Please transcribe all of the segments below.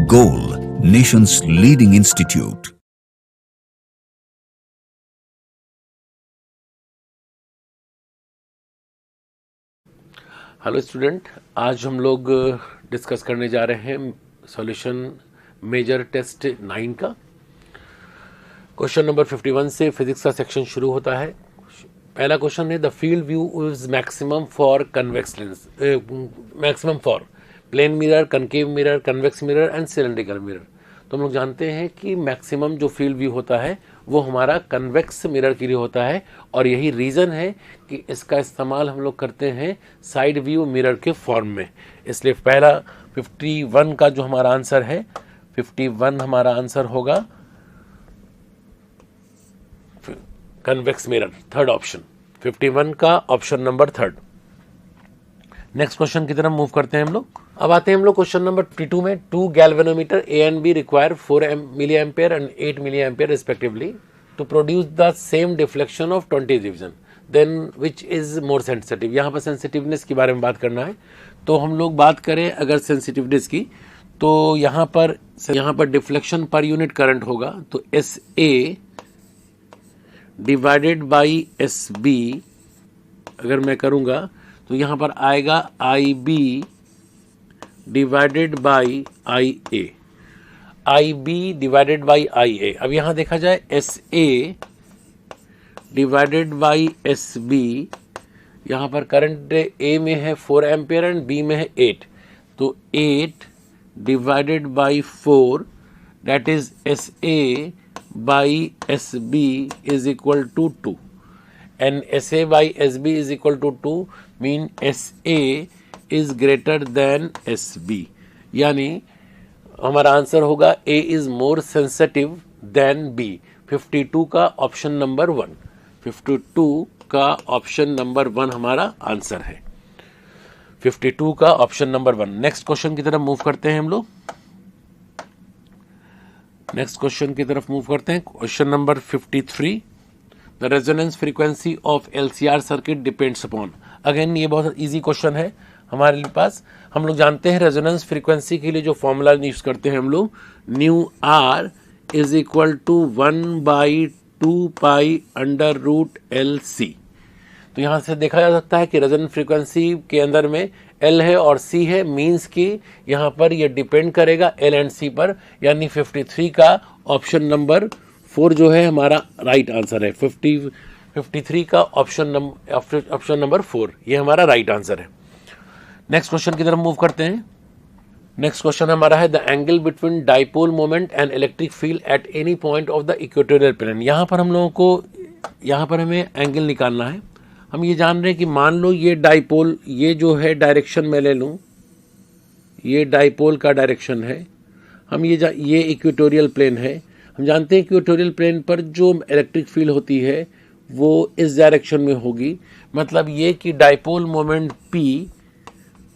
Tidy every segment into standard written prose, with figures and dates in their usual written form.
Goal, nation's leading institute. Hello student, आज हम लोग डिस्कस करने जा रहे हैं सॉल्यूशन मेजर टेस्ट 9 का। क्वेश्चन नंबर 51 से फिजिक्स का सेक्शन शुरू होता है। पहला क्वेश्चन है the field view is maximum for convex lens, maximum for plane mirror, concave mirror, convex mirror and cylindrical mirror. तो हम लोग जानते हैं कि मैक्सिमम जो फील्ड व्यू होता है वो हमारा कन्वेक्स मिरर के लिए होता है, और यही रीज़न है कि इसका इस्तेमाल हम लोग करते हैं साइड व्यू मिरर के फॉर्म में। इसलिए पहला 51 का जो हमारा आंसर है, 51 हमारा आंसर होगा कन्वेक्स मिरर, थर्ड ऑप्शन, 51 का option number third. Next question की तरफ मूव करते हैं हम लोग। अब आते हैं हम लोग क्वेश्चन नंबर 52 में। 2 galvanometer A and B require 4 milliampere and 8 milliampere respectively to produce the same deflection of 20 division, then which is more sensitive. यहाँ पर सेंसिटिवनेस के बारे में बात करना है। तो हम लोग बात करें अगर सेंसिटिवनेस की, तो यहाँ पर डिफ्लेक्शन पर यूनिट करंट होगा, तो S A divided by S B अगर मैं करूँगा तो यहाँ पर आएगा I B divided by I A, I B divided by I A. अब यहाँ देखा जाए S A divided by S B, यहाँ पर करंट ए में है 4 एम्पेयर एंड बी में है 8, तो 8 divided by 4 that is S A by S B is equal to 2 and SA by SB is equal to 2 mean SA is greater than SB, यानी हमारा answer होगा A is more sensitive than B। 52 का option number 1, 52 का option number 1 हमारा answer है, 52 का option number 1। Next question की तरफ मूव करते हैं हम लोग। नेक्स्ट क्वेश्चन की तरफ मूव करते हैं। Question number 53, the resonance frequency of LCR circuit depends upon. Again ये बहुत इजी क्वेश्चन है हमारे पास। हम लोग जानते हैं रेजोनेंस फ्रीक्वेंसी के लिए जो फॉर्मूला यूज करते हैं हम लोग, nu R is equal to 1/2 pi under root LC। तो यहाँ से देखा जा सकता है कि रेजोनेंस फ्रीक्वेंसी के अंदर में L है और C है, मीन्स कि यहाँ पर ये डिपेंड करेगा L एंड C पर, यानी 53 का ऑप्शन नंबर 4 जो है हमारा राइट आंसर है। 53 का ऑप्शन नंबर 4 ये हमारा राइट आंसर है। नेक्स्ट क्वेश्चन की तरफ मूव करते हैं। नेक्स्ट क्वेश्चन हमारा है the angle between dipole moment and electric field at any point of the equatorial plane. यहाँ पर हम लोगों को हमें एंगल निकालना है। हम ये जान रहे हैं कि मान लो ये डाइपोल, ये जो है डायरेक्शन मैं ले लूँ, ये डाइपोल का डायरेक्शन है, हम ये इक्वेटोरियल प्लेन है। हम जानते हैं कि इक्वेटोरियल प्लेन पर जो इलेक्ट्रिक फील्ड होती है वो इस डायरेक्शन में होगी, मतलब ये कि डाइपोल मोमेंट P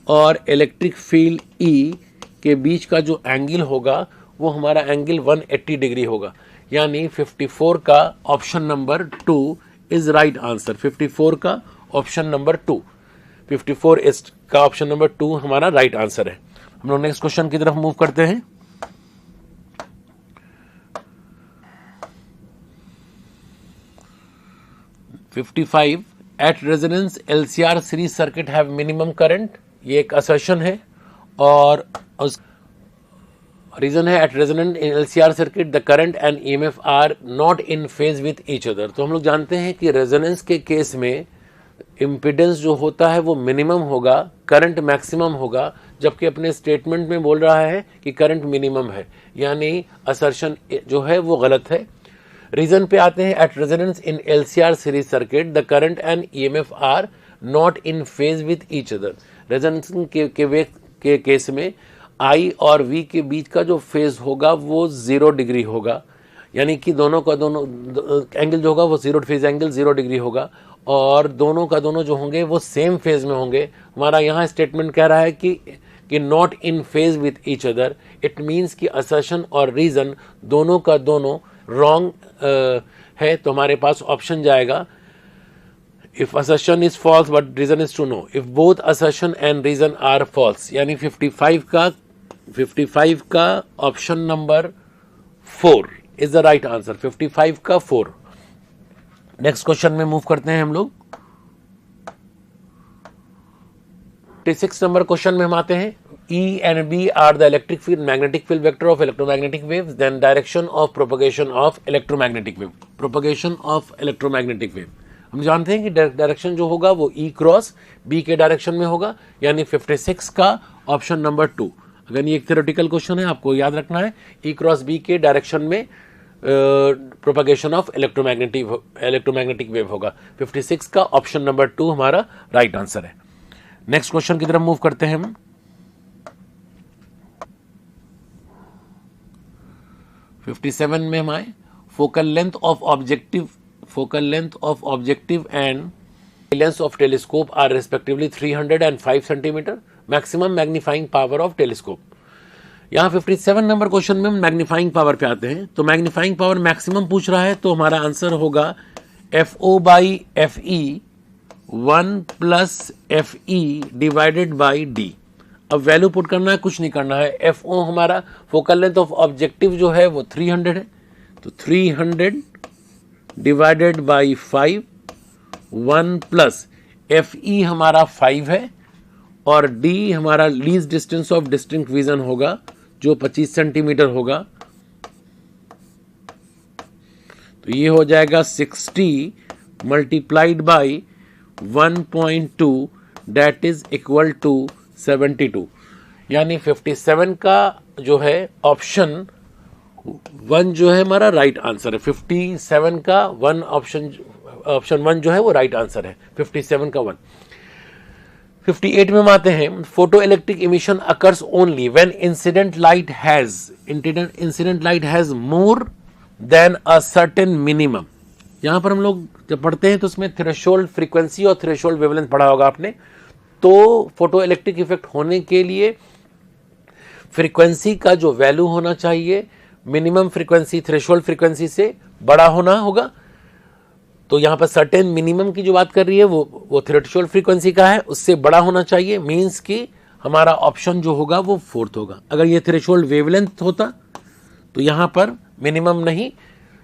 और इलेक्ट्रिक फील्ड E के बीच का जो एंगल होगा वो हमारा एंगल 180 डिग्री होगा, यानी 54 का option number 2 is right answer. 54 का ऑप्शन नंबर 2, 54 का ऑप्शन नंबर 2 हमारा राइट आंसर है। हम लोग नेक्स्ट क्वेश्चन की तरफ मूव करते हैं। 55 at resonance LCR series circuit have minimum current, ये एक असर्शन है और उस रीजन है at resonance in LCR circuit the current and EMF are not in phase with each other. तो हम लोग जानते हैं कि रेजोनेंस के केस में इम्पीडेंस जो होता है वो मिनिमम होगा, करंट मैक्सिमम होगा, जबकि अपने स्टेटमेंट में बोल रहा है कि करंट मिनिमम है, यानी असर्शन जो है वो गलत है। रीजन पे आते हैं at resonance in LCR series circuit the current and EMF are not in phase with each other. Resonance के केस में I और V के बीच का जो फेज होगा वो 0 डिग्री होगा, यानी कि दोनों एंगल जो होगा वो फेज एंगल 0 डिग्री होगा, और दोनों का दोनों जो होंगे वो सेम फेज में होंगे। हमारा यहाँ स्टेटमेंट कह रहा है कि not in phase with each other, it means कि असर्शन और रीजन दोनों का दोनों रॉन्ग है। तो हमारे पास ऑप्शन जाएगा if assertion is false but reason is true, no, if both assertion and reason are false, यानी 55 का 55 का option number 4 is the right answer. 55 का 4। नेक्स्ट क्वेश्चन में मूव करते हैं हम लोग। 56 नंबर क्वेश्चन में हम आते हैं। E and B are the electric field, magnetic field vector of electromagnetic waves. Then direction of propagation of electromagnetic wave. Propagation of electromagnetic wave. हम जानते हैं कि डायरेक्शन जो होगा वो E क्रॉस B के डायरेक्शन में होगा, यानी 56 का ऑप्शन नंबर 2। अगर ये एक थ्योरेटिकल क्वेश्चन है, आपको याद रखना है E क्रॉस B के डायरेक्शन में प्रोपगेशन ऑफ इलेक्ट्रोमैग्नेटिक वेव होगा। 56 का ऑप्शन नंबर 2 हमारा राइट आंसर है। नेक्स्ट क्वेश्चन की तरफ मूव करते हैं हम। 57 में हम आए। Focal length of objective and lens of telescope are respectively 300 and 5 centimetre. Maximum magnifying power of telescope. यहाँ 57 नंबर क्वेश्चन में हम मैग्नीफाइंग पावर पे आते हैं। तो मैग्नीफाइंग पावर मैक्सिमम पूछ रहा है, तो हमारा आंसर होगा FO/FE 1 + FE divided by D। अब वैल्यू पुट करना है, कुछ नहीं करना है। FO हमारा फोकल लेंथ ऑफ ऑब्जेक्टिव जो है वो 300 है, तो 300 डिवाइडेड बाई 5 1 + FE हमारा 5 है, और D हमारा least distance of distinct vision होगा जो 25 सेंटीमीटर होगा। तो ये हो जाएगा 60 multiplied by 1.2 that is equal to 72। यानी 57 का जो है ऑप्शन 1 जो है हमारा राइट आंसर है। 57 का 1 ऑप्शन 1 जो है वो राइट आंसर है। 57 का 1। 58 में हम आते हैं। Photo electric emission occurs only when incident light has more than a certain minimum. यहां पर हम लोग जब पढ़ते हैं तो उसमें थ्रेशोल्ड फ्रीक्वेंसी और थ्रेशोल्ड वेवलेंथ पढ़ा होगा आपने। तो फोटो इलेक्ट्रिक इफेक्ट होने के लिए फ्रीक्वेंसी का जो वैल्यू होना चाहिए मिनिमम फ्रीक्वेंसी थ्रेशोल्ड फ्रीक्वेंसी से बड़ा होना होगा। तो यहां पर सर्टेन मिनिमम की जो बात कर रही है वो थ्रेशोल्ड फ्रीक्वेंसी का है, उससे बड़ा होना चाहिए। मींस कि हमारा ऑप्शन जो होगा वो 4th होगा। अगर ये थ्रेशोल्ड वेवलेंथ होता तो यहां पर मिनिमम नहीं,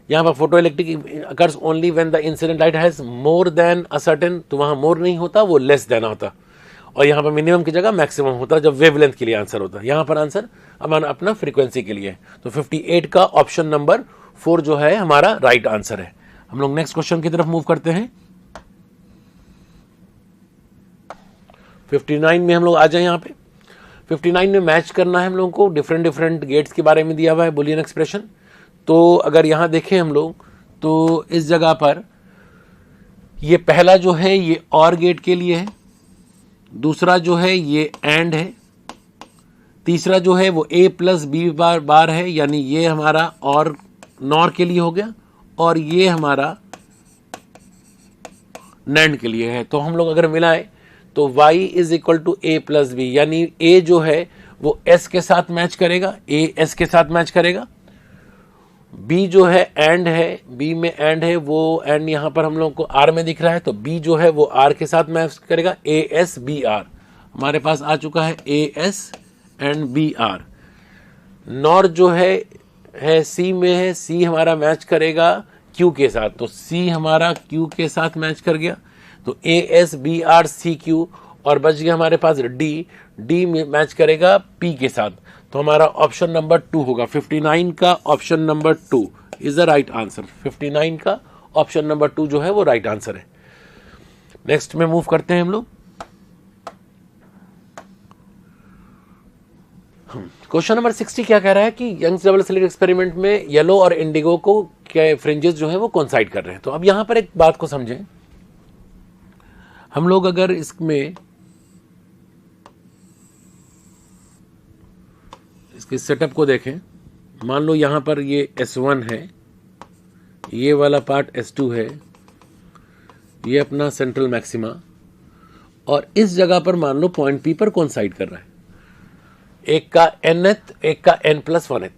यहां पर photo electric occurs only when the incident light has more than a certain, तो वहां मोर नहीं होता, वो लेस देन होता, और यहां पर मिनिमम की जगह मैक्सिमम होता जब वेवलेंथ के लिए आंसर होता। यहां पर आंसर हमारा अपना फ्रीक्वेंसी के लिए है। तो 58 का ऑप्शन नंबर 4 जो है हमारा राइट आंसर है। हम लोग नेक्स्ट क्वेश्चन की तरफ मूव करते हैं। 59 में हम लोग आ जाए। यहाँ पे 59 में मैच करना है हम लोगों को। डिफरेंट गेट्स के बारे में दिया हुआ है बुलियन एक्सप्रेशन। तो अगर यहां देखें हम लोग तो इस जगह पर ये पहला जो है ये और गेट के लिए है, दूसरा जो है ये एंड है, तीसरा जो है वो A + B बार है, यानी ये हमारा और नॉर के लिए हो गया, और ये हमारा नैंड के लिए है। तो हम लोग अगर मिलाएं तो y = A + B, यानी A जो है वो S के साथ मैच करेगा, A S के साथ मैच करेगा। B जो है एंड है, B में एंड है, वो एंड यहां पर हम लोग को R में दिख रहा है, तो B जो है वो R के साथ मैच करेगा। AS BR हमारे पास आ चुका है, AS एंड BR। नॉर जो है C में है, C हमारा मैच करेगा Q के साथ, तो C हमारा Q के साथ मैच कर गया, तो AS BR CQ, और बच गया हमारे पास D में मैच करेगा P के साथ। तो हमारा ऑप्शन नंबर 2 होगा। 59 का option number 2 is the right answer. 59 का ऑप्शन नंबर 2 जो है वो राइट आंसर है। नेक्स्ट में मूव करते हैं हम लोग। क्वेश्चन नंबर 60 क्या कह रहा है कि यंग्स डबल स्लिट एक्सपेरिमेंट में येलो और इंडिगो को के फ्रिंजेस जो है वो कोइंसाइड कर रहे हैं। तो अब यहां पर एक बात को समझें, हम लोग अगर इसमें इसके सेटअप को देखें, मान लो यहां पर ये S1 है, ये वाला पार्ट S2 है, ये अपना सेंट्रल मैक्सिमा, और इस जगह पर मान लो पॉइंट P पर कोइंसाइड कर रहा है, एक का nth एक का n+1th।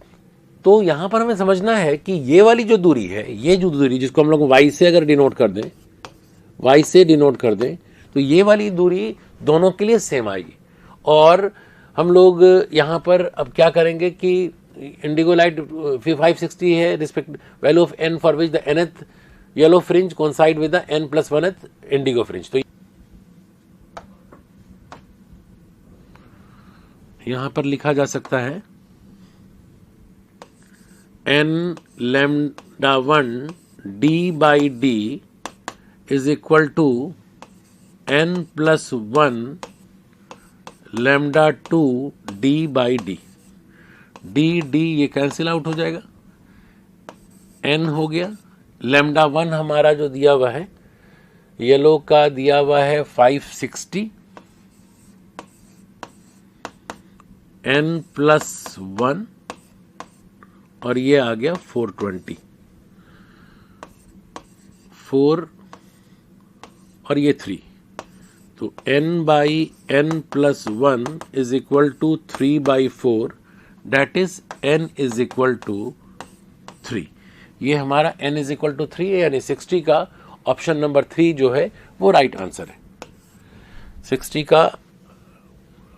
तो यहां पर हमें समझना है कि ये वाली जो दूरी है, ये जो दूरी जिसको हम लोग y से अगर डिनोट कर दें, तो ये वाली दूरी दोनों के लिए सेम आएगी। और हम लोग यहाँ पर अब क्या करेंगे कि इंडिगो लाइट 560 है respect value of n for which the nth yellow fringe coincide with the n+1th Indigo fringe. तो यहाँ पर लिखा जा सकता है n lambda 1 d by d is equal to n+1 lambda 2 d by d। d ये cancel out हो जाएगा, n हो गया, लैम्डा 1 हमारा जो दिया हुआ है येलो का दिया हुआ है 560, n+1 और ये आ गया 420, 4 और ये 3, तो n/n+1 is equal to 3/4, that is n is equal to 3। ये हमारा n इज इक्वल टू 3 है, यानी 60 का ऑप्शन नंबर 3 जो है वो राइट आंसर है। 60 का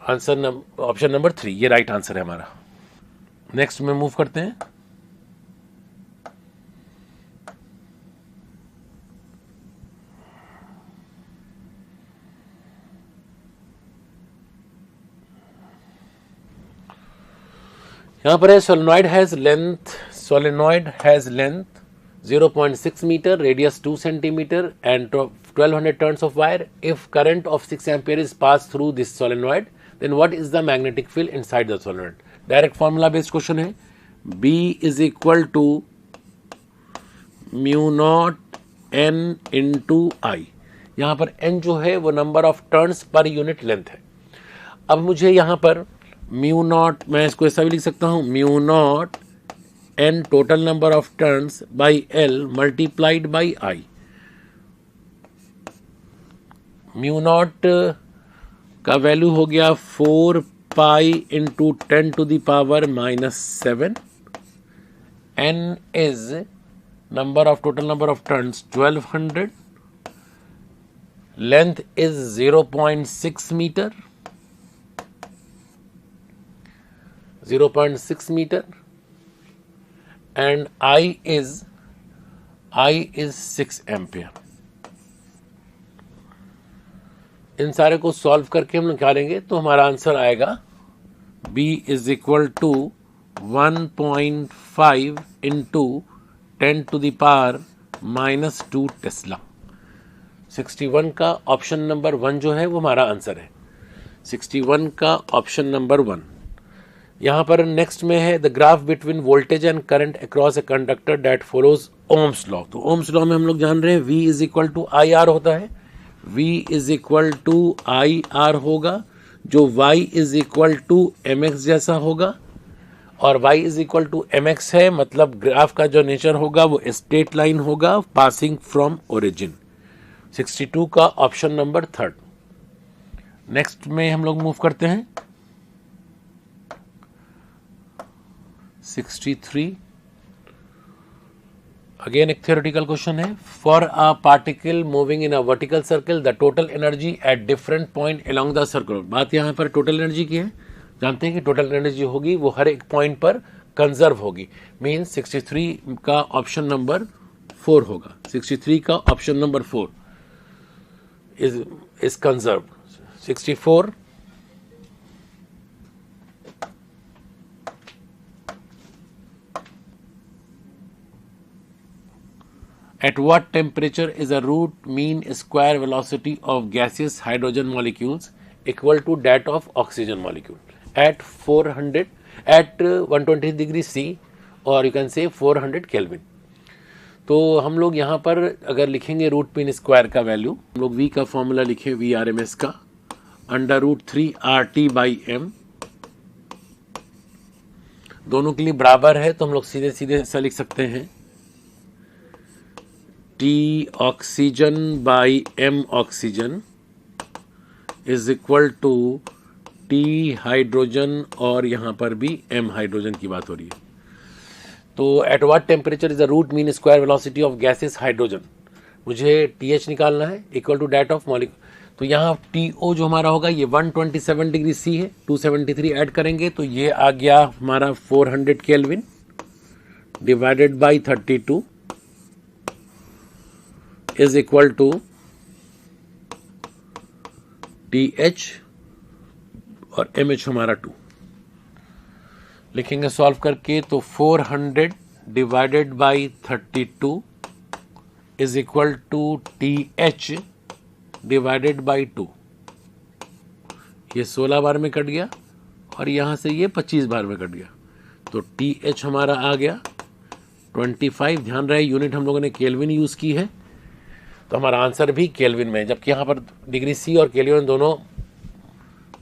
आंसर ऑप्शन नंबर 3 ये राइट आंसर है हमारा। नेक्स्ट में मूव करते हैं। यहाँ पर है solenoid has length 0.6 metre, radius 2 centimetre and 1200 turns of wire. If current of 6 ampere is pass through this solenoid then what is the magnetic field inside the solenoid. Direct formula based question है। B is equal to μ0 n into I. यहाँ पर n जो है वो number of turns per unit length है। अब मुझे यहाँ पर μ0, मैं इसको ऐसा भी लिख सकता हूँ, μ0 n total number of turns by L multiplied by I. μ0 का वैल्यू हो गया 4 pi into 10 to the power -7। n is number of total number of turns 1200, length is 0.6 metre, 0.6 metre and I is 6 ampere. इन सारे को solve करके हम निकालेंगे तो हमारा आंसर आएगा B is equal to 1.5 into 10 to the power -2 tesla. 61 का ऑप्शन नंबर 1 जो है वो हमारा आंसर है। 61 का ऑप्शन नंबर 1। यहाँ पर नेक्स्ट में है the graph between voltage and current across a conductor that follows Ohm's law. तो ओम्स लॉ में हम लोग जान रहे हैं V is equal to I R होता है। V is equal to I R होगा, जो Y is equal to M X जैसा होगा, और Y is equal to M X है, मतलब ग्राफ का जो नेचर होगा वो स्ट्रेट लाइन होगा पासिंग फ्रॉम ओरिजिन। 62 का ऑप्शन नंबर 3। नेक्स्ट में हम लोग मूव करते हैं 63। अगेन एक थ्योरेटिकल क्वेश्चन है। For a particle moving in a vertical circle the total energy at different point along the circle. बात यहाँ पर टोटल एनर्जी की है। जानते हैं कि टोटल एनर्जी होगी वो हर एक पॉइंट पर कंजर्व होगी, मीन्स 63 का ऑप्शन नंबर 4 होगा। 63 का option number 4 is conserve. 64 At what temperature is a root mean square velocity of gaseous hydrogen molecules equal to that of oxygen molecule? At 120 degree C or you can say 400 Kelvin. तो हम लोग यहाँ पर अगर लिखेंगे root mean square का value, हम लोग V का फॉर्मूला लिखें VRMS का √3 RT/m, दोनों के लिए बराबर है तो हम लोग सीधे सीधे ऐसा लिख सकते हैं T oxygen by M oxygen is equal to T hydrogen, और यहाँ पर भी M हाइड्रोजन की बात हो रही है। तो at what temperature is the root mean square velocity of gases hydrogen, मुझे TH निकालना है equal to that of molecule. तो यहाँ TO जो हमारा होगा ये 127 डिग्री C है, 273 ऐड करेंगे तो ये आ गया हमारा 400 kelvin divided by 32 is equal to TH और MH हमारा 2 लिखेंगे सॉल्व करके। तो 400 divided by 32 is equal to TH divided by 2। ये 16 बार में कट गया और यहां से ये 25 बार में कट गया तो TH हमारा आ गया 25। ध्यान रहे यूनिट हम लोगों ने केल्विन यूज की है तो हमारा आंसर भी केल्विन में, जबकि यहाँ पर डिग्री C और केल्विन दोनों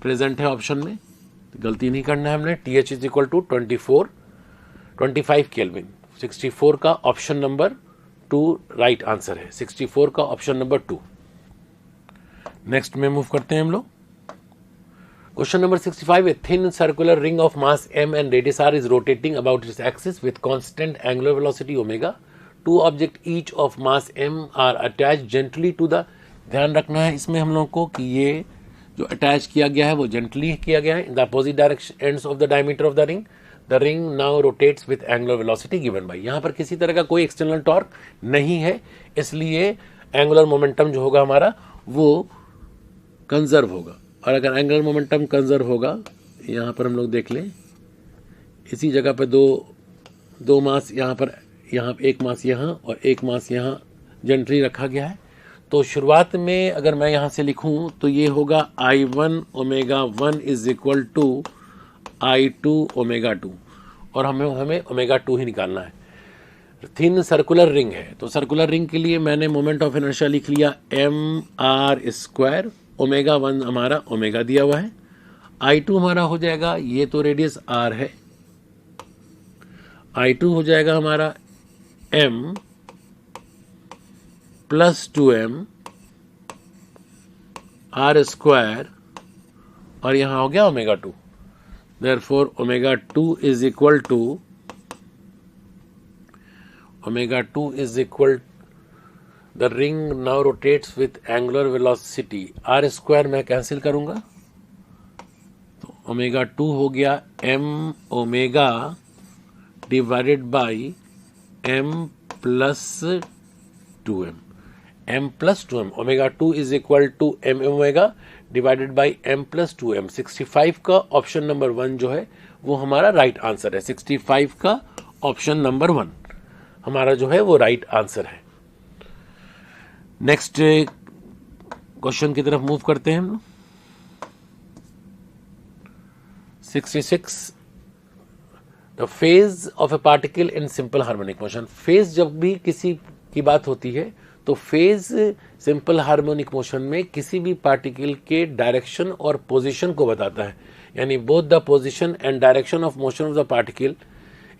प्रेजेंट है ऑप्शन में, तो गलती नहीं करना है हमने। TH is equal to 25 kelvin. 64 का ऑप्शन नंबर 2 राइट आंसर है। 64 का ऑप्शन नंबर 2। नेक्स्ट में मूव करते हैं हम लोग। Question number 65, a thin circular ring of mass m and radius r is rotating about its axis with constant angular velocity omega. Two objects each of mass m are attached gently to the, ध्यान रखना है इसमें हम लोग को कि ये जो अटैच किया गया है वो जेंटली किया गया है in the opposite direction ends of the diameter of the ring. The ring now rotates with angular velocity given by. यहाँ पर किसी तरह का कोई एक्सटर्नल टॉर्क नहीं है, इसलिए एंगुलर मोमेंटम जो होगा हमारा वो कंजर्व होगा। और अगर एंगुलर मोमेंटम कंजर्व होगा, यहाँ पर हम लोग देख लें, इसी जगह पर दो मास यहाँ पर, यहाँ एक मास यहाँ और एक मास यहाँ जेंटली रखा गया है। तो शुरुआत में अगर मैं यहाँ से लिखूँ तो ये होगा I1 omega 1 is equal to I2 omega 2 और हमें ओमेगा 2 ही निकालना है। थिन सर्कुलर रिंग है तो सर्कुलर रिंग के लिए मैंने मोमेंट ऑफ इनर्शिया लिख लिया mr²। ओमेगा 1 हमारा ओमेगा दिया हुआ है। I2 हमारा हो जाएगा, ये तो रेडियस r है, I2 हो जाएगा हमारा m प्लस 2m r² और यहाँ हो गया omega 2। Therefore omega 2 is equal to the ring now rotates with angular velocity r² मैं कैंसिल करूंगा तो ओमेगा 2 हो गया m omega divided by m plus 2m। m plus 2m, omega 2 is equal to m omega divided by m plus 2m। 65 का option number 1 जो है वो हमारा राइट आंसर है। 65 का ऑप्शन नंबर 1 हमारा जो है वो राइट आंसर है। नेक्स्ट क्वेश्चन की तरफ मूव करते हैं हम लोग। 66, the phase of A particle in simple harmonic motion. Phase जब भी किसी की बात होती है तो फेज सिंपल हार्मोनिक मोशन में किसी भी पार्टिकल के डायरेक्शन और पोजीशन को बताता है, यानी both the position and direction of motion of the particle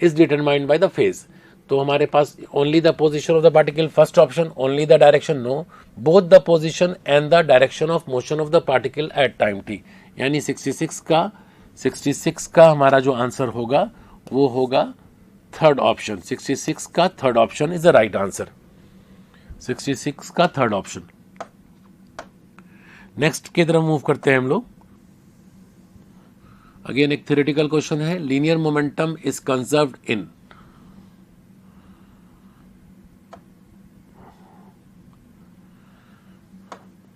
is determined by the phase. तो हमारे पास only the position of the particle first option, only the direction no, both the position and the direction of motion of the particle at time t। यानी 66 का हमारा जो answer होगा वो होगा थर्ड ऑप्शन। 66 का third option is the right answer. 66 का third option. Next की तरफ मूव करते हैं हम लोग। अगेन एक थ्योरेटिकल क्वेश्चन है, linear momentum is conserved in.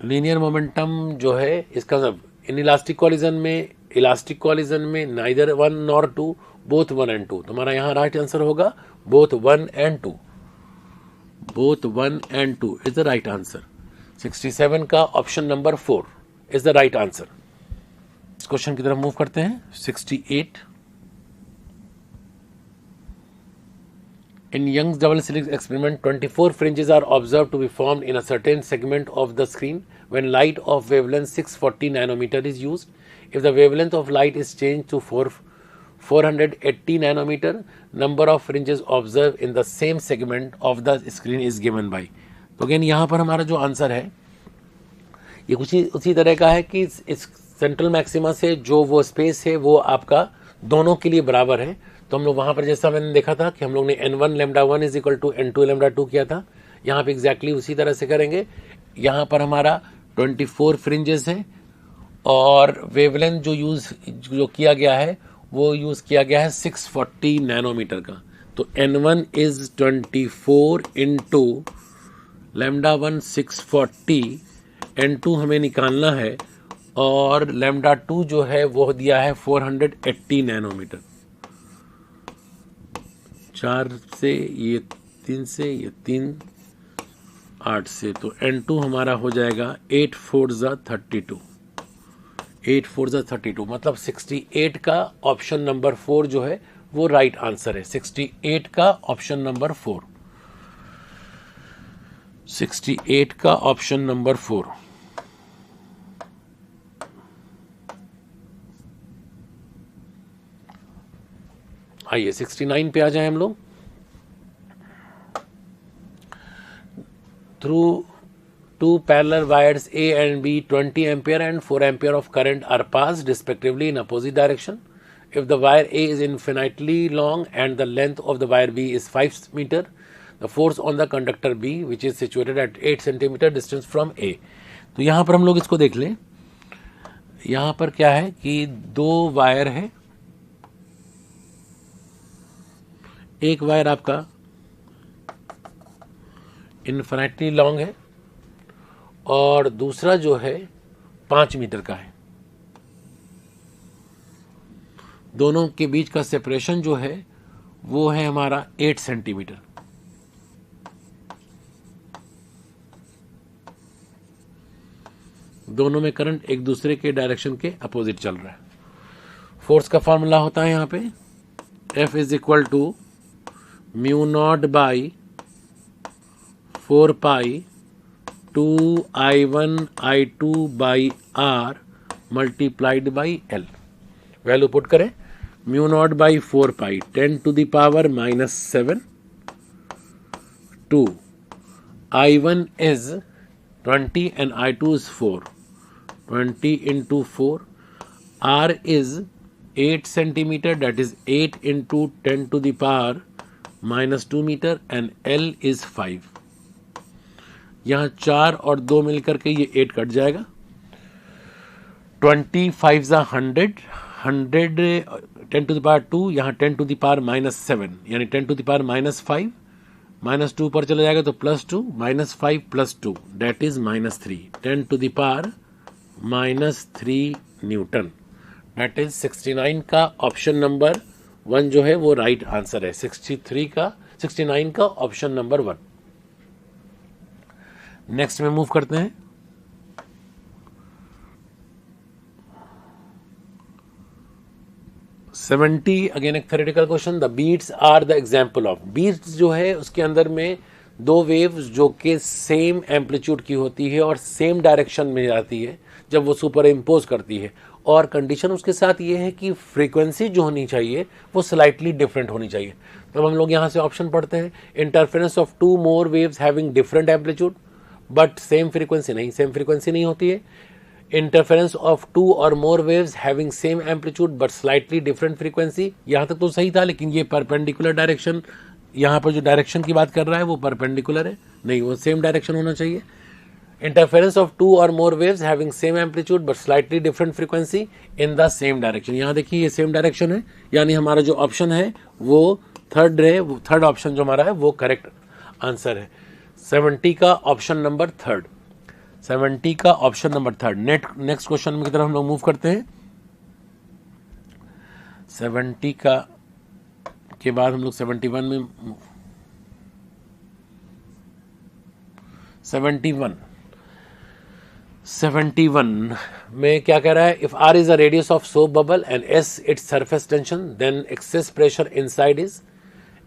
Linear momentum जो है इसका इन इलास्टिक कॉलिजन में नाइदर 1 नॉर 2, बोथ 1 and 2। तो हमारा यहाँ राइट आंसर होगा both 1 and 2। Both 1 and 2 is the right answer. 67 का option number 4 is the right answer. इस क्वेश्चन की तरफ मूव करते हैं। 68, in Young's double slit experiment 24 fringes are observed to be formed in a certain segment of the screen when light of wavelength 640 nanometer is used. If the wavelength of light is changed to 480 nanometer, number of fringes observed in the same segment of the screen is given by। तो again यहाँ पर हमारा जो answer है ये कुछ उसी तरह का है कि इस सेंट्रल मैक्सिमा से जो वो स्पेस है वो आपका दोनों के लिए बराबर है। तो हम लोग वहाँ पर जैसा मैंने देखा था कि हम लोग ने n1 lambda 1 is equal to n2 lambda 2 किया था, यहाँ पे एग्जैक्टली उसी तरह से करेंगे। यहाँ पर हमारा 24 फ्रिंजेस हैं और वेवलेंथ जो किया गया है वो यूज़ किया गया है 640 नैनोमीटर का। तो N1 is 24 into lambda 1 640, N2 हमें निकालना है और लैम्डा 2 जो है वो दिया है 480 नैनोमीटर। 4 से ये 3 से ये 3 8 से, तो N2 हमारा हो जाएगा 8 4 ज़ा 32, 8 4 ज़ा 32, मतलब 68 का ऑप्शन नंबर 4 जो है वो राइट आंसर है। 68 का ऑप्शन नंबर 4, 68 का ऑप्शन नंबर 4। आइए 69 पे आ जाए हम लोग। Through two parallel wires A and B, 20 ampere and 4 ampere of current are passed respectively in opposite direction. If the wire A is infinitely long and the length of the wire B is 5 meter, the force on the conductor B, which is situated at 8 centimeter distance from A. तो यहाँ पर हम लोग इसको देख लें। यहाँ पर क्या है कि दो वायर है, एक वायर आपका इन्फिनिटली लॉन्ग है और दूसरा जो है 5 मीटर का है। दोनों के बीच का सेपरेशन जो है वो है हमारा 8 सेंटीमीटर। दोनों में करंट एक दूसरे के डायरेक्शन के अपोजिट चल रहा है। फोर्स का फॉर्मूला होता है यहाँ पे F is equal to mu naught by 4 pi 2I1 I2 by R multiplied by L। Value put करें, mu naught by 4 pi 10 to the power -7, 2 I1 is 20 and I2 is 4, 20 into 4, R is 8 centimeter, that is 8 into 10 to the power -2 meter and L is 5। यहाँ 4 और 2 मिलकर के ये 8 cut जाएगा। 25 ज़ा 100, 100 10 to the power 2, यहाँ 10 to the power -7 यानी 10 to the power -5, -2 पर चला जाएगा तो +2, -5 + 2 that is -3, 10 to the power -3 Newton. that is 69 का ऑप्शन नंबर 1 जो है वो राइट आंसर है। 69 का ऑप्शन नंबर 1। नेक्स्ट में मूव करते हैं। अगेन एक theoretical question. The beats are the example of. Beats जो है उसके अंदर में दो वेव्स जो कि सेम एम्पलीट्यूड की होती है और सेम डायरेक्शन में जाती है जब वो सुपर इम्पोज करती है, और कंडीशन उसके साथ ये है कि फ्रीक्वेंसी जो होनी चाहिए वो स्लाइटली डिफरेंट होनी चाहिए। तब हम लोग यहाँ से ऑप्शन पढ़ते हैं, interference of 2 more waves having different amplitude but same frequency. नहीं, सेम फ्रीक्वेंसी नहीं होती है। Interference of 2 or more waves having same amplitude but slightly different frequency. यहाँ तक तो सही था, लेकिन ये परपेंडिकुलर डायरेक्शन, यहाँ पर जो डायरेक्शन की बात कर रहा है वो परपेंडिकुलर है, नहीं वो सेम डायरेक्शन होना चाहिए। Interference of 2 or more waves having same amplitude but slightly different frequency in the same direction. यहाँ देखिए ये सेम डायरेक्शन है, यानी हमारा जो ऑप्शन है वो थर्ड है, वो थर्ड ऑप्शन जो हमारा है वो करेक्ट आंसर है। 70 का ऑप्शन नंबर 3, 70 का ऑप्शन नंबर 3। नेक्स्ट क्वेश्चन की तरफ हम लोग मूव करते हैं। 70 का के बाद हम लोग 71 में 71 में क्या कह रहा है? If R is a radius of soap bubble and S its surface tension then excess pressure inside is.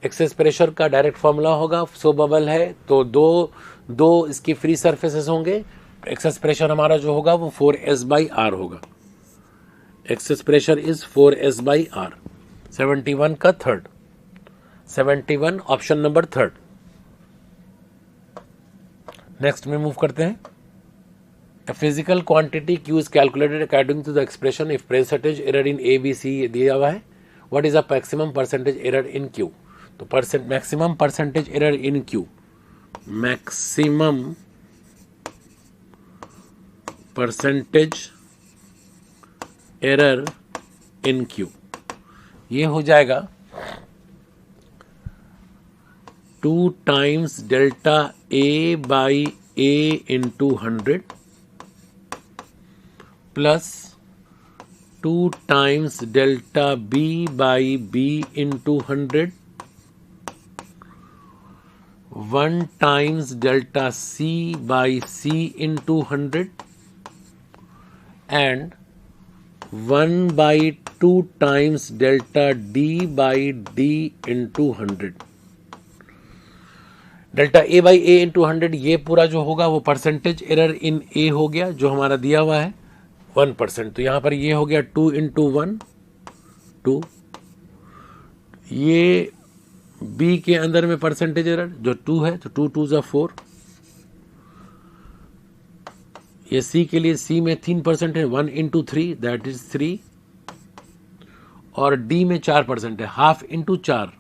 Excess pressure का डायरेक्ट फॉर्मूला होगा, सोप बबल है तो दो इसकी फ्री सरफेसेस होंगे। एक्सेस प्रेशर हमारा जो होगा वो 4S/R होगा। Excess pressure is 4S/R। 71 का 3rd, 71 option number 3rd। Next में मूव करते हैं। A physical quantity Q is calculated according to the expression if percentage error in A, B, C दिया हुआ है। What is the maximum percentage error in Q? तो maximum percentage error in Q, maximum percentage error in Q, ये हो जाएगा 2 times delta A by A into 100 plus 2 times delta B by B into 100 1 times delta C by C into 100 and 1 by 2 times delta D by D into 100. Delta A by A into 100, ये पूरा जो होगा वो percentage error in A हो गया जो हमारा दिया हुआ है 1%। तो यहाँ पर ये हो गया 2 into 1 2, ये बी के अंदर में परसेंटेज एरर जो 2 है तो 2 2 4, ये सी के लिए सी में 3% है 1 into 3 दैट इज 3, और डी में 4% है half into 4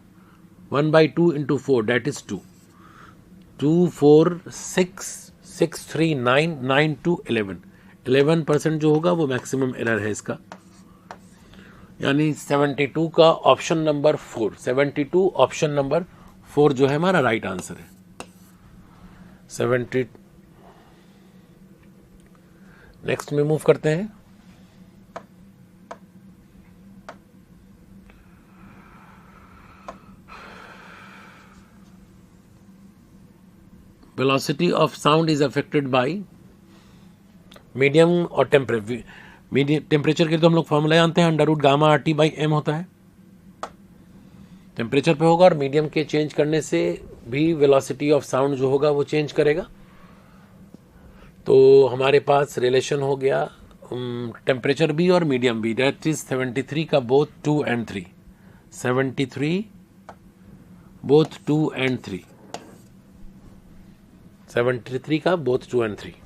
1 by 2 into 4 that is 2 2 4 6 6 3 9 9 2 11% जो होगा वो मैक्सिमम एरर है इसका, यानी 72 का ऑप्शन नंबर 4, 72 ऑप्शन नंबर 4 जो है हमारा राइट आंसर है। 70 नेक्स्ट में मूव करते हैं। Velocity of sound is affected by medium और टेम्परेचर के लिए तो हम लोग फॉर्मूला जानते हैं, under root gamma R T by M होता है, टेम्परेचर पे होगा, और मीडियम के चेंज करने से भी वेलोसिटी ऑफ साउंड जो होगा वो चेंज करेगा। तो हमारे पास रिलेशन हो गया टेम्परेचर भी और मीडियम भी, दैट इज 73 का बोथ 2 and 3, 73 बोथ 2 and 3, 73 का बोथ 2 and 3।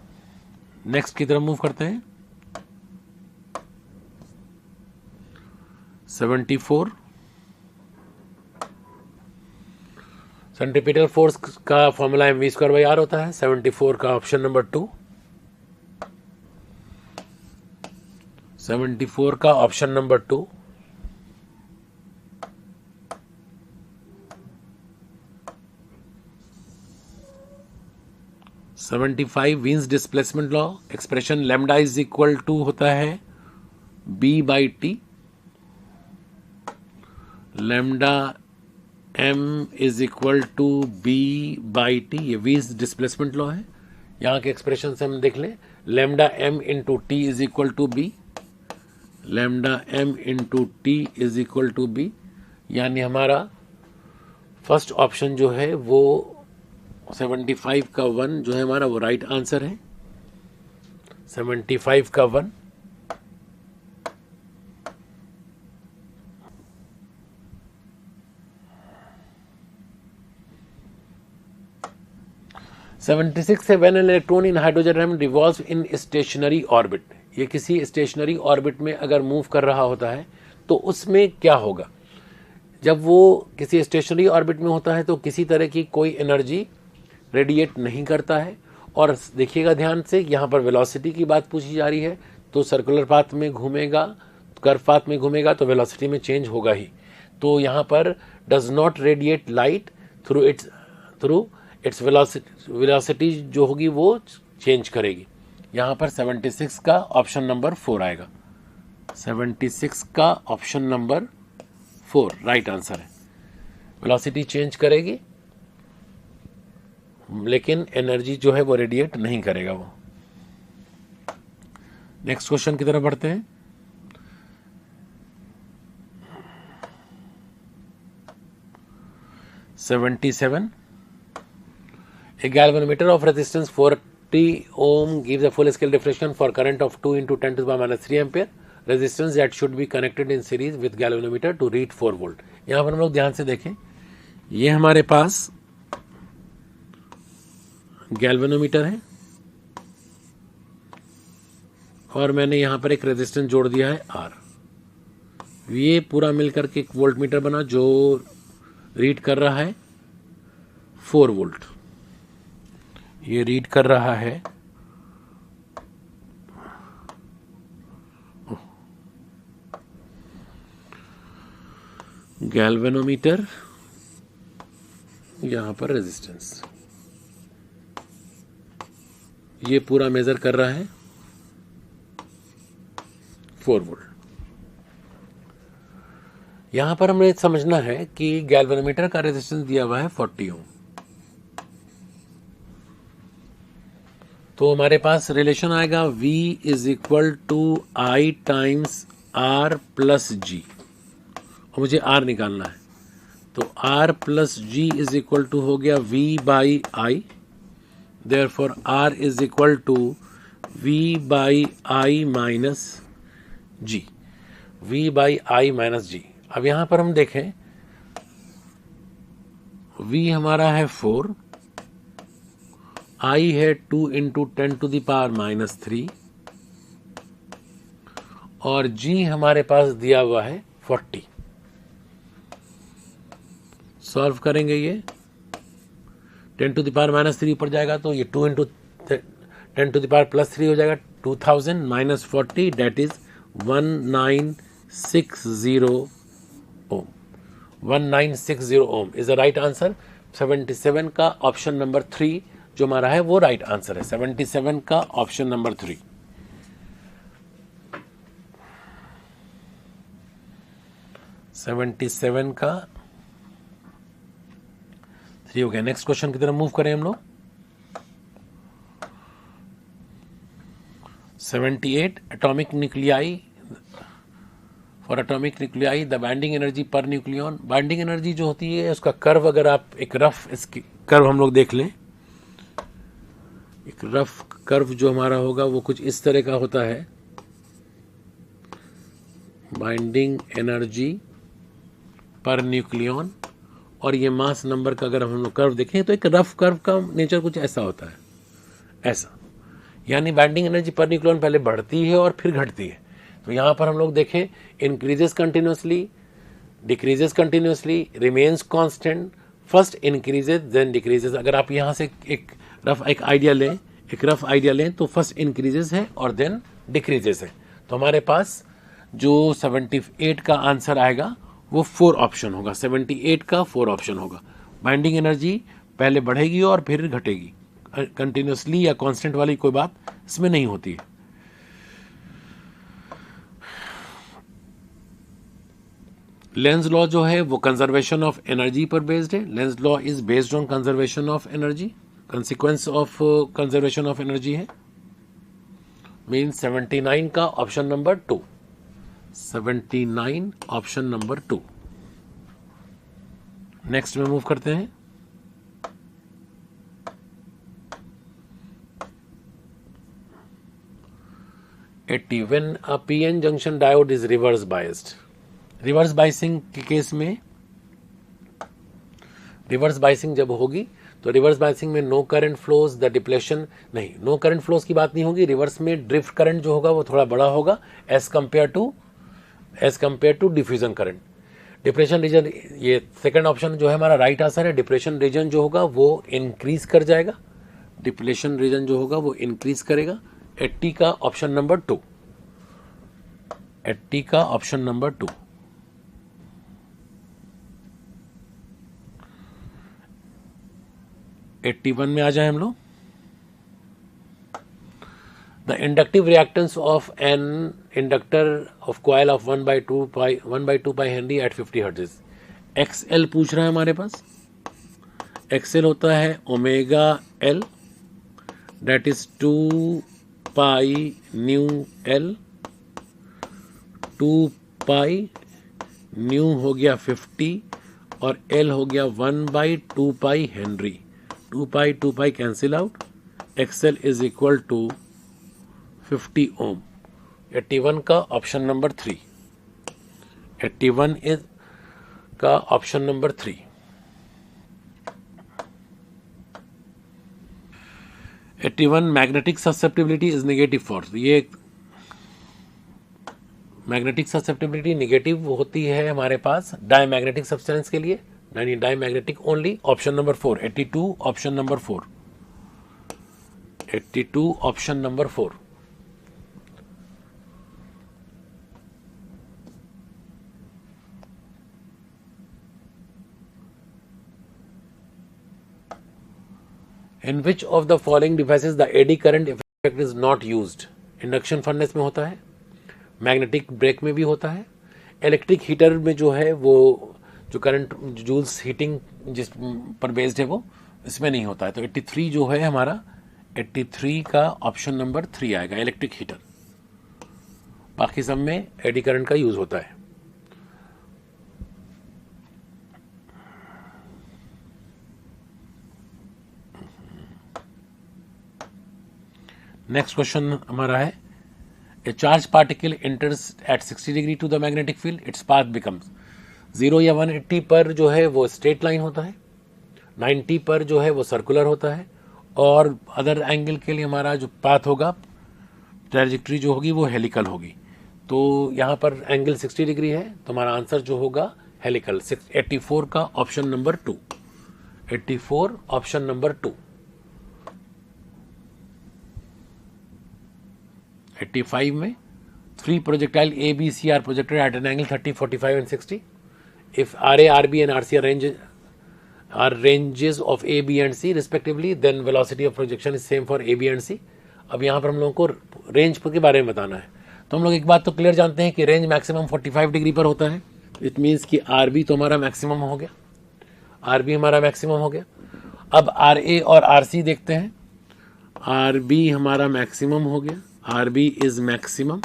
नेक्स्ट की तरफ मूव करते हैं। 74 सेंट्रीपिटल फोर्स का फॉर्मूला mv² बाई आर होता है, 74 का ऑप्शन नंबर 2, 74 का option number 2। Wien's displacement law, expression lambda is equal to होता है B by T, lambda m is equal to B by T, ये वीन्स डिस्प्लेसमेंट लॉ है। यहाँ के एक्सप्रेशन से हम देख लें, lambda m into T is equal to B, lambda m into T is equal to B, यानी हमारा फर्स्ट ऑप्शन जो है वो 75 का 1 जो है हमारा वो राइट आंसर है, 75 का 1। है when an electron in hydrogen atom revolves in stationery orbit, ये किसी स्टेशनरी ऑर्बिट में अगर मूव कर रहा होता है तो उसमें क्या होगा। जब वो किसी स्टेशनरी ऑर्बिट में होता है तो किसी तरह की कोई एनर्जी रेडिएट नहीं करता है, और देखिएगा ध्यान से यहाँ पर वेलोसिटी की बात पूछी जा रही है, तो सर्कुलर पाथ में घूमेगा, कर्व पाथ में घूमेगा तो वेलोसिटी में चेंज होगा ही। तो यहाँ पर does not radiate light through its velocity जो होगी वो चेंज करेगी। यहाँ पर 76 का ऑप्शन नंबर 4 आएगा, 76 का ऑप्शन नंबर 4 राइट आंसर है। वेलोसिटी चेंज करेगी लेकिन एनर्जी जो है वो रेडिएट नहीं करेगा वो। नेक्स्ट क्वेश्चन की तरफ बढ़ते हैं। A galvanometer of resistance 40 ohm gives a full scale deflection for current of 2 into 10 to the power minus 3 ampere. Resistance that should be connected in series with galvanometer to read 4 volt. यहाँ पर हम लोग ध्यान से देखें, ये हमारे पास galvanometer है और मैंने यहाँ पर एक रेजिस्टेंस जोड़ दिया है R। ये पूरा मिलकर के एक वोल्ट मीटर बना जो रीड कर रहा है 4 वोल्ट। ये रीड कर रहा है गैल्वेनोमीटर, यहां पर रेजिस्टेंस, ये पूरा मेजर कर रहा है 4 वोल्ट। यहां पर हमें समझना है कि गैल्वेनोमीटर का रेजिस्टेंस दिया हुआ है 40 ओम। तो हमारे पास रिलेशन आएगा V is equal to I times R plus G, और मुझे R निकालना है। तो R plus G is equal to हो गया V by I, therefore R is equal to V by I minus G, V by I minus G। अब यहां पर हम देखें, V हमारा है 4, I है 2 into 10 to the power minus 3, और G हमारे पास दिया हुआ है 40। सॉल्व करेंगे, ये 10 टू द पावर माइनस 3 ऊपर जाएगा तो ये 2 into 10 to the power plus 3 हो जाएगा, 2000 minus 40 that is 1960 ohm. 1960 ohm is the right answer. 77 का ऑप्शन नंबर 3 जो हमारा है वो राइट आंसर है। 77 का ऑप्शन नंबर 3। का 3 हो गया। नेक्स्ट क्वेश्चन की तरफ मूव करें हम लोग। 78 atomic nuclei, for atomic nuclei the binding energy per nucleon. Binding energy जो होती है उसका कर्व, अगर आप एक रफ इसकी कर्व हम लोग देख लें, एक रफ कर्व जो हमारा होगा वो कुछ इस तरह का होता है। बाइंडिंग एनर्जी पर न्यूक्लियन, और ये मास नंबर का अगर हम लोग कर्व देखें तो एक रफ कर्व का नेचर कुछ ऐसा होता है, ऐसा। यानी बाइंडिंग एनर्जी पर न्यूक्लियन पहले बढ़ती है और फिर घटती है। तो यहाँ पर हम लोग देखें, increases continuously, decreases continuously, remains constant, first increases then decreases. अगर आप यहाँ से एक रफ आइडिया लें तो फर्स्ट इंक्रीजेस है और देन डिक्रीजेस है। तो हमारे पास जो 78 का आंसर आएगा वो 4 ऑप्शन होगा। 78 का 4 ऑप्शन होगा। बाइंडिंग एनर्जी पहले बढ़ेगी और फिर घटेगी, कंटिन्यूसली या कांस्टेंट वाली कोई बात इसमें नहीं होती है। लेंज लॉ जो है वो कंजर्वेशन ऑफ एनर्जी पर बेस्ड है। Lenz law is based on conservation of energy, consequence of conservation of energy है। मीन्स 79 का option number 2। 79 option number 2। Next में मूव करते हैं। When a PN junction diode is reverse biased, reverse biasing के case में, reverse biasing जब होगी तो रिवर्स बाइसिंग में no current flows, the depletion नहीं, नो करंट फ्लोज की बात नहीं होगी। रिवर्स में ड्रिफ्ट करंट जो होगा वो थोड़ा बड़ा होगा as compare to diffusion current. Depression region, ये सेकंड ऑप्शन जो है हमारा राइट आंसर है। डिप्रेशन रीजन जो होगा वो इंक्रीज कर जाएगा, डिप्लेशन रीजन जो होगा वो इंक्रीज करेगा। 80 का ऑप्शन नंबर 2। 80 का ऑप्शन नंबर 2। 81 में आ जाए हम लोग। The inductive reactance of an inductor of coil of 1/2 pi henry at 50 hertz. XL पूछ रहा है हमारे पास। एक्सएल होता है omega L, that is 2 pi nu L. 2 pi nu हो गया 50 और एल हो गया 1/2 pi henry. 2 pi cancel out. XL is equal to 50 ohm. 81 का ऑप्शन नंबर 3। 81 इज का option number 3। Magnetic susceptibility is negative force. ये मैग्नेटिक ससेप्टिबिलिटी नेगेटिव होती है हमारे पास डायमैग्नेटिक सब्सटेंस के लिए, यानी diamagnetic only. Option number 4। 82 option number 4। 82 option number 4। In which of the following devices the eddy current effect is not used? Induction furnace में होता है, मैग्नेटिक ब्रेक में भी होता है, इलेक्ट्रिक हीटर में जो है वो जो करंट जूल्स हीटिंग जिस पर बेस्ड है वो इसमें नहीं होता है। तो 83 जो है हमारा 83 का ऑप्शन नंबर 3 आएगा, इलेक्ट्रिक हीटर। बाकी सब में एडी करंट का यूज होता है। नेक्स्ट क्वेश्चन हमारा है, a charge particle enters at 60 degree to the magnetic field, its path becomes 0 या 180 पर जो है वो स्ट्रेट लाइन होता है, 90 पर जो है वो सर्कुलर होता है, और अदर एंगल के लिए हमारा जो पाथ होगा, ट्रैजेक्टरी जो होगी वो हेलिकल होगी। तो यहाँ पर एंगल 60 डिग्री है, तो हमारा आंसर जो होगा हेलिकल। 84 का ऑप्शन नंबर 2, 84 ऑप्शन नंबर 2। 85 में 3 projectile A, B, C are projected at an angle 30, 45 and 60. If RA, RB and RC are ranges of A, B and C respectively, then velocity of projection is same for A, B and C. अब यहाँ पर हम लोगों को range के बारे में बताना है। तो हम लोग एक बात तो क्लियर जानते हैं कि रेंज मैक्सिमम 45 डिग्री पर होता है। इट मीन्स कि RB तो हमारा मैक्सिमम हो गया, RB हमारा मैक्सिमम हो गया। अब RA और RC देखते हैं। RB हमारा मैक्सिमम हो गया, RB इज मैक्सिमम,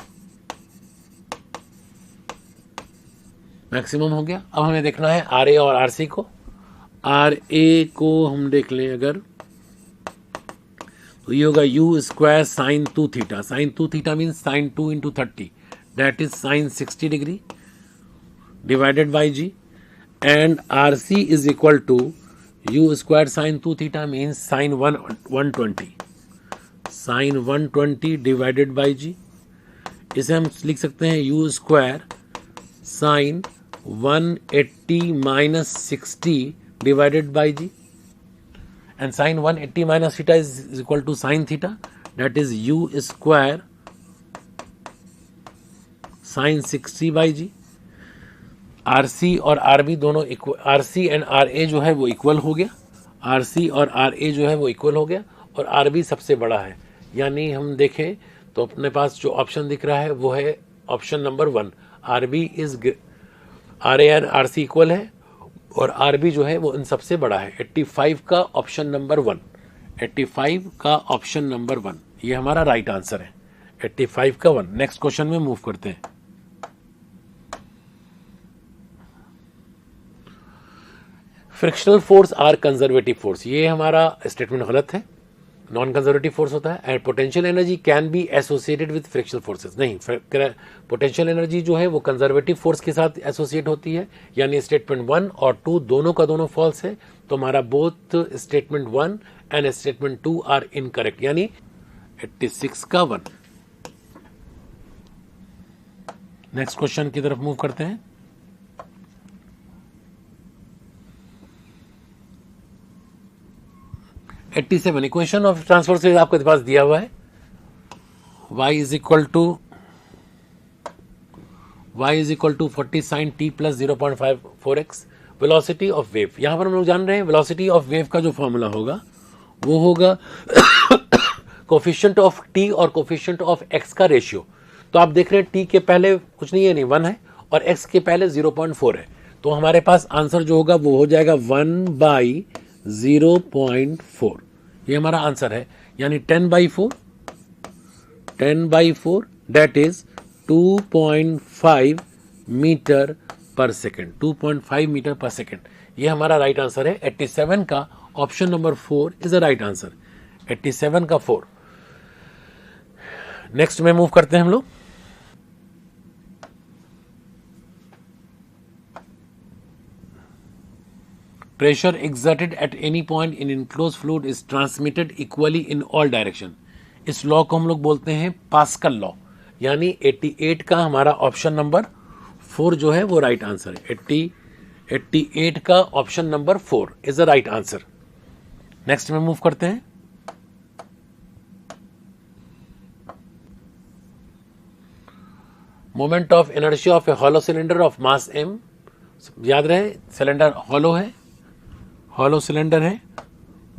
मैक्सिमम हो गया। अब हमें देखना है RA और RC को। RA को हम देख लें अगर, तो ये होगा u square sine 2 theta. Sine 2 theta means sine 2 into 30, that is sine 60 degree divided by g, and RC is equal to u square sine 2 theta means sine 120, sine 120 divided by g. इसे हम लिख सकते हैं u square sine 180 minus 60 divided by g, and sine 180 minus theta is equal to sine theta, that is u square sign 60 by G. RC और RB दोनों equal, RC and RA जो है वो इक्वल हो गया, RC और RA जो है वो इक्वल हो गया, और RB सबसे बड़ा है। यानी हम देखें तो अपने पास जो ऑप्शन दिख रहा है वो है option number 1। RB is RA and RC equal है, और RB जो है वो इन सबसे बड़ा है। 85 का ऑप्शन नंबर 1, 85 का ऑप्शन नंबर 1 ये हमारा राइट आंसर है, 85 का 1। नेक्स्ट क्वेश्चन में मूव करते हैं। Frictional force are conservative force, ये हमारा स्टेटमेंट गलत है। नॉन कंजर्वेटिव फोर्स होता है। And potential energy can be associated with frictional forces, नहीं, पोटेंशियल एनर्जी जो है वो कंजर्वेटिव फोर्स के साथ एसोसिएट होती है। यानी स्टेटमेंट 1 और 2 दोनों का दोनों फॉल्स है। तो हमारा both statement 1 and statement 2 are incorrect, यानी 86 का 1। नेक्स्ट क्वेश्चन की तरफ मूव करते हैं। इक्वेशन ऑफ ट्रांसफर से आपके पास दिया हुआ है, y is equal to 40 sine t plus 0.54x velocity of wave. यहां पर हम लोग जान रहे हैं वेलोसिटी ऑफ वेव का जो फॉर्मूला होगा वो होगा कोफिशिएंट ऑफ t और कोफिशिएंट ऑफ x का रेशियो। तो आप देख रहे हैं t के पहले कुछ नहीं है, नहीं 1 है, और x के पहले 0.4 है। तो हमारे पास आंसर जो होगा वो हो जाएगा 1/0.4, ये हमारा आंसर है। यानी 10/4 दैट इज 2.5 मीटर पर सेकेंड, 2.5 मीटर पर सेकेंड, ये हमारा राइट आंसर है। 87 का option number 4 is a right answer, 87 का 4। नेक्स्ट में मूव करते हैं हम लोग। Pressure exerted at any point in enclosed fluid is transmitted equally in all direction. इस लॉ को हम लोग बोलते हैं पास्कल लॉ। यानी 88 का हमारा ऑप्शन नंबर 4 जो है वो राइट आंसर है। 88 का option number 4 is the right answer. Next में मूव करते हैं। Moment of inertia of A hollow cylinder of mass m, याद रहे सिलेंडर हॉलो है, हॉलो सिलेंडर है,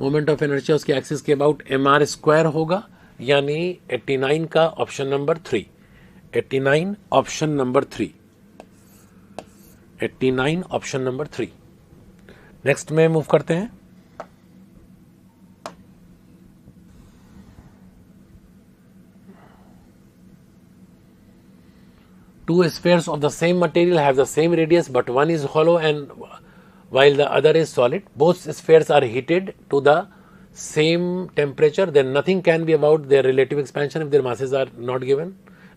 मोमेंट ऑफ इनर्शिया उसके एक्सिस के अबाउट mr² होगा, यानी 89 का option number 3, 89 option number 3, 89 option number 3। Next में मूव करते हैं। Two spheres of the same material have the same radius, but one is hollow and while the other is solid. Both spheres are heated to the same temperature. Then nothing can be about their relative expansion if their masses are not given.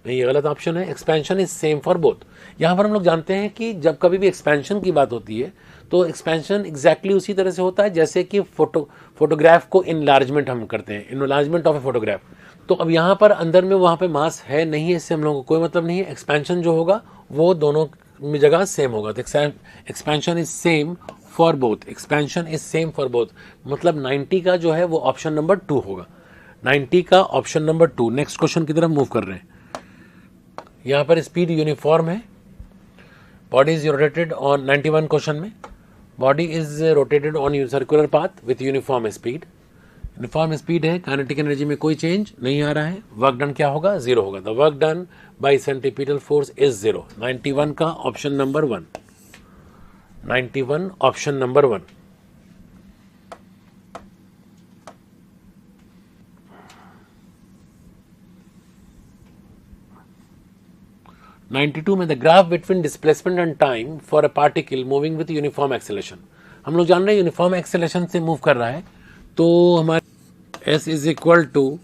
नहीं, ये गलत option है। Expansion is same for both. यहाँ पर हम लोग जानते हैं कि जब कभी भी एक्सपेंशन की बात होती है तो एक्सपेंशन एग्जैक्टली उसी तरह से होता है जैसे कि फोटोग्राफ को इनलार्जमेंट हम करते हैं, इनलार्जमेंट ऑफ ए फोटोग्राफ। तो अब यहाँ पर अंदर में वहाँ पे मास है नहीं है, इससे हम लोगों को कोई मतलब नहीं है। एक्सपेंशन जो होगा वो दोनों में जगह सेम होगा। तो expansion is same for both, expansion is same for both, मतलब 90 का जो है वो ऑप्शन नंबर 2 होगा, 90 का ऑप्शन नंबर 2। नेक्स्ट क्वेश्चन की तरफ मूव कर रहे हैं। यहाँ पर स्पीड यूनिफॉर्म है। Body is rotated on 91 question में, body is rotated on circular path with uniform speed. Uniform speed है, काइनेटिक एनर्जी में कोई चेंज नहीं आ रहा है। वर्क डन क्या होगा? 0 होगा। The work done by centripetal force is 0। 91 का ऑप्शन नंबर 1, 91 ऑप्शन नंबर 1। (92) में the graph between displacement and time for a particle moving with uniform acceleration. हम लोग जान रहे हैं यूनिफॉर्म एक्सेलरेशन से मूव कर रहा है, तो हमारे s is equal to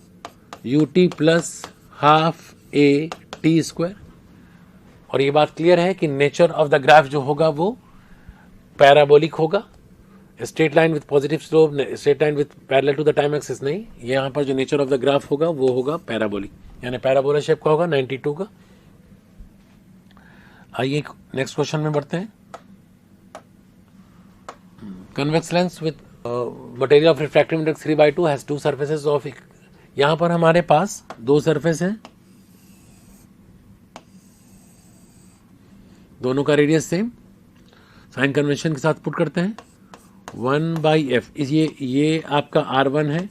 ut plus half a t square. और ये बात क्लियर है कि नेचर ऑफ द ग्राफ जो होगा वो पैराबोलिक होगा। Straight line with positive slope, straight line with parallel to the time axis नहीं, यहाँ पर जो नेचर ऑफ द ग्राफ होगा वो होगा पैराबोलिक, यानी पैराबोला शेप का होगा 92 का। आइए नेक्स्ट क्वेश्चन में बढ़ते हैं। Convex lens with material of refractive index 3/2 has 2 surfaces of. यहां पर हमारे पास 2 सरफेस हैं, दोनों का रेडियस सेम। साइन कन्वेंशन के साथ पुट करते हैं 1/f। ये आपका R1 है,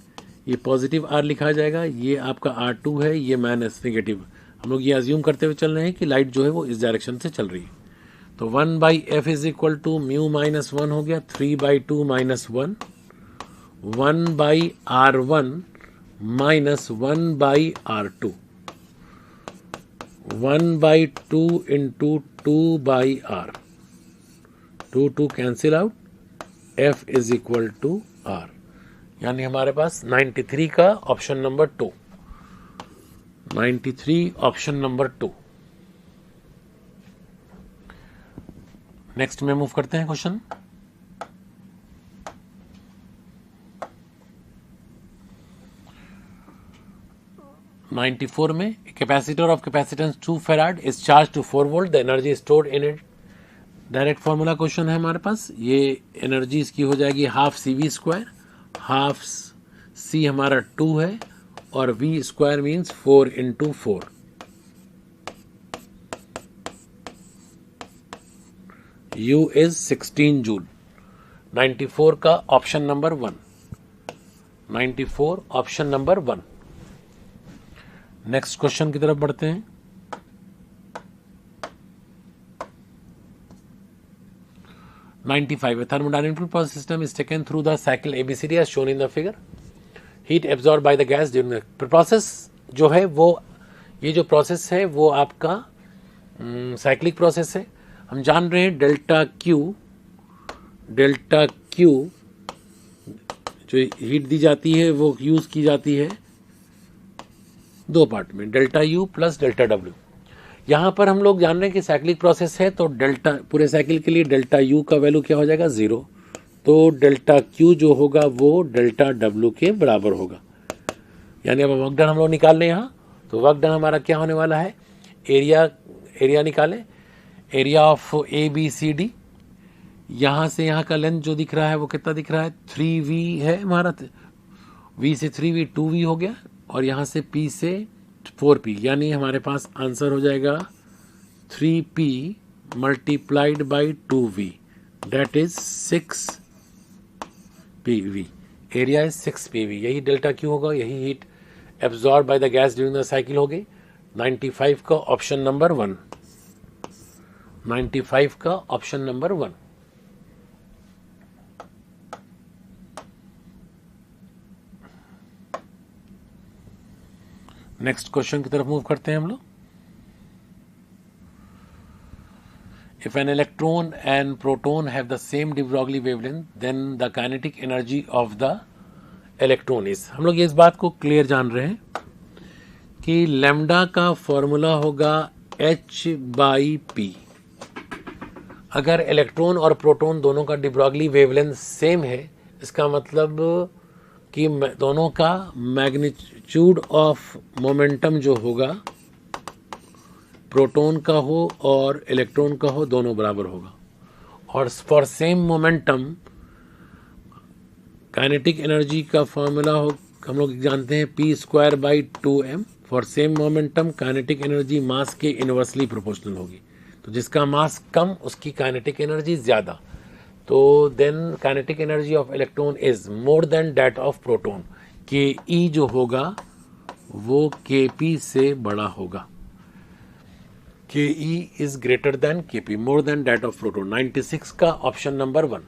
ये पॉजिटिव R लिखा जाएगा, ये आपका R2 है, ये माइनस नेगेटिव। हम लोग ये अज्यूम करते हुए चल रहे हैं कि लाइट जो है वो इस डायरेक्शन से चल रही है। तो 1/f is equal to mu minus 1 हो गया, 3/2 minus 1, 1/R1 minus 1/R2, 1/2 into 2/R, 2 cancel out, f is equal to R। यानी हमारे पास 93 का option number 2, 93 option number 2। Next में मूव करते हैं क्वेश्चन। (94) में capacitor of capacitance 2 farad is charge to 4 volt, the energy stored in it. Direct formula question है हमारे पास। ये एनर्जी इसकी हो जाएगी half CV square, half C हमारा 2 है और V square means 4 into 4। U is 16 joule. 94 का option number 1, 94 option number 1। Next question की तरफ बढ़ते हैं। (95) A thermodynamic process system is taken through the cycle ABCD as shown in the figure. Heat absorbed by the gas during the process जो है वो, ये जो प्रोसेस है वो आपका साइक्लिक प्रोसेस है। हम जान रहे हैं डेल्टा क्यू जो हीट दी जाती है वो यूज की जाती है 2 पार्ट में, delta U plus delta W। यहाँ पर हम लोग जान रहे हैं कि साइक्लिक प्रोसेस है तो डेल्टा पूरे साइकिल के लिए डेल्टा U का वैल्यू क्या हो जाएगा? 0। तो डेल्टा Q जो होगा वो डेल्टा W के बराबर होगा। यानी अब वर्क डन हम लोग निकाल लें यहाँ, तो वर्क डन हमारा क्या होने वाला है? एरिया निकालें, एरिया ऑफ ABCD। यहाँ से यहाँ का लेंथ जो दिख रहा है वो कितना दिख रहा है? 3V है हमारा, V से 3V 2V हो गया, और यहाँ से P से 4P, यानी हमारे पास आंसर हो जाएगा 3P multiplied by 2V, that is 6PV। Area is 6 pV, यही डेल्टा क्यू होगा, यही heat absorb by the gas during the cycle होगी। 95 का ऑप्शन नंबर 1, 95 का ऑप्शन नंबर 1। नेक्स्ट क्वेश्चन की तरफ मूव करते हैं हम लोग। If an electron and proton have the same de Broglie wavelength, then the kinetic energy of the electron is, हम लोग इस बात को क्लियर जान रहे हैं कि लैम्डा का फॉर्मूला होगा h/p। अगर इलेक्ट्रॉन और प्रोटॉन दोनों का de Broglie वेवलेंथ सेम है, इसका मतलब कि दोनों का मैग्नीट्यूड ऑफ मोमेंटम जो होगा, प्रोटॉन का हो और इलेक्ट्रॉन का हो, दोनों बराबर होगा। और for same momentum kinetic energy का फॉर्मूला हो, हम लोग जानते हैं p²/2m। For same momentum kinetic energy मास के इनवर्सली प्रोपोर्शनल होगी, तो जिसका मास कम उसकी काइनेटिक एनर्जी ज़्यादा। तो then kinetic energy of electron is more than that of proton, ke जो होगा वो kp से बड़ा होगा। ke is greater than kp, more than that of proton। 96 का ऑप्शन नंबर 1।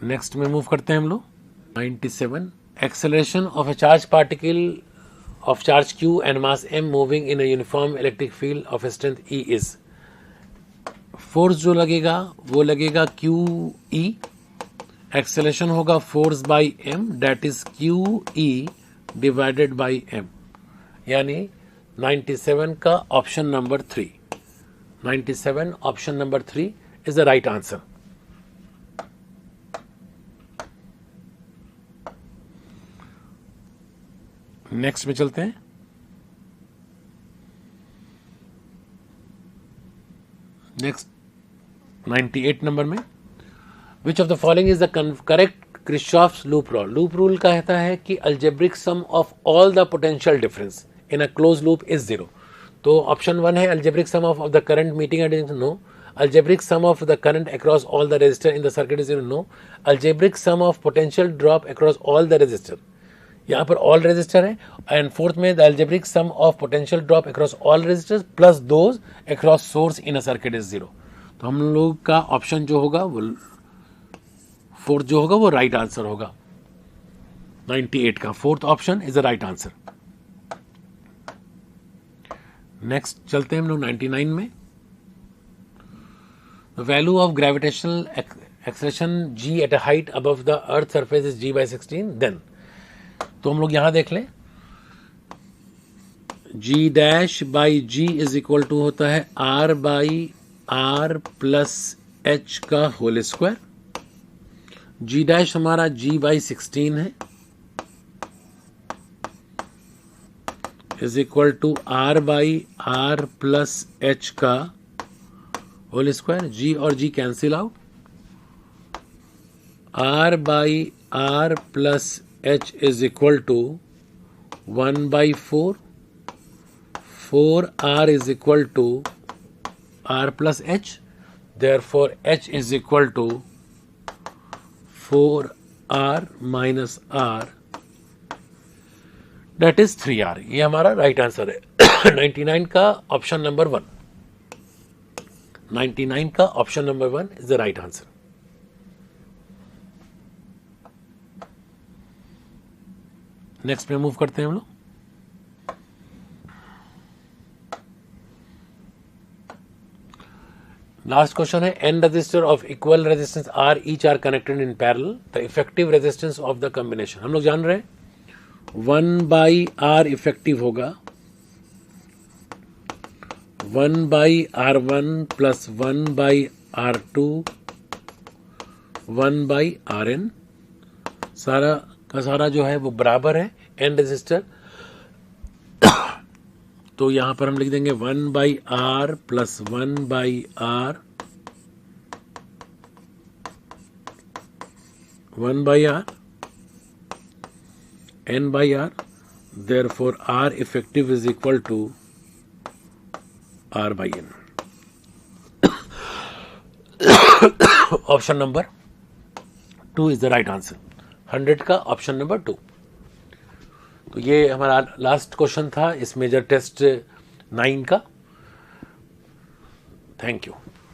नेक्स्ट में मूव करते हैं हम लोग। 97, acceleration of a charge particle of charge q and mass m moving in a uniform electric field of strength E is, force जो लगेगा वो लगेगा QE, एक्सेलरेशन होगा force by m, that is QE divided by m, यानी 97 का option number 3, 97 option number 3 is the right answer. Next में चलते हैं। नेक्स्ट 98 नंबर में, which of the following is the correct Kirchhoff's loop rule. Loop rule कहता है कि algebraic sum of all the potential difference in a close loop is 0। तो option 1 है algebraic sum of the current meeting at, no. Algebraic sum of the current across all the resistor in the circuit is 0, no. Algebraic sum of potential drop across all the resistor, यहाँ पर all resistor है। And fourth में the algebraic sum of potential drop across all resistors plus those across source in a circuit is 0। तो हम लोग का option जो होगा वो फोर्थ जो होगा वो राइट आंसर होगा। 98 का fourth option is the right answer. Next चलते हैं हम लोग 99 में। The value of gravitational acceleration g at a height above the earth surface is g/16, then. तो हम लोग यहां देख लें, g'/g इज इक्वल टू होता है r/r प्लस h का होल स्क्वायर। g' हमारा g/16 है, is equal to r/r plus h का होल स्क्वायर। g और g cancel out, r/r plus h is equal to 1/4, 4r is equal to r plus h, therefore h is equal to 4r minus r, that is 3r। ये हमारा right answer है। 99 का option number 1, 99 का option number 1 is the right answer. Next में move करते हैं हम लोग। लास्ट क्वेश्चन है, an register of equal resistance R each are connected in parallel, the effective resistance of the combination. हम लोग जान रहे हैं 1/r इफेक्टिव होगा 1/r1 प्लस 1/r2 1/rn, सारा का सारा जो है वो बराबर है एन रेजिस्टर। तो यहां पर हम लिख देंगे 1/r plus 1/r 1/r n/r, therefore r effective is equal to r/n। Option number 2 is the right answer. 100 का ऑप्शन नंबर 2। तो ये हमारा लास्ट क्वेश्चन था इस मेजर टेस्ट 9 का। Thank you.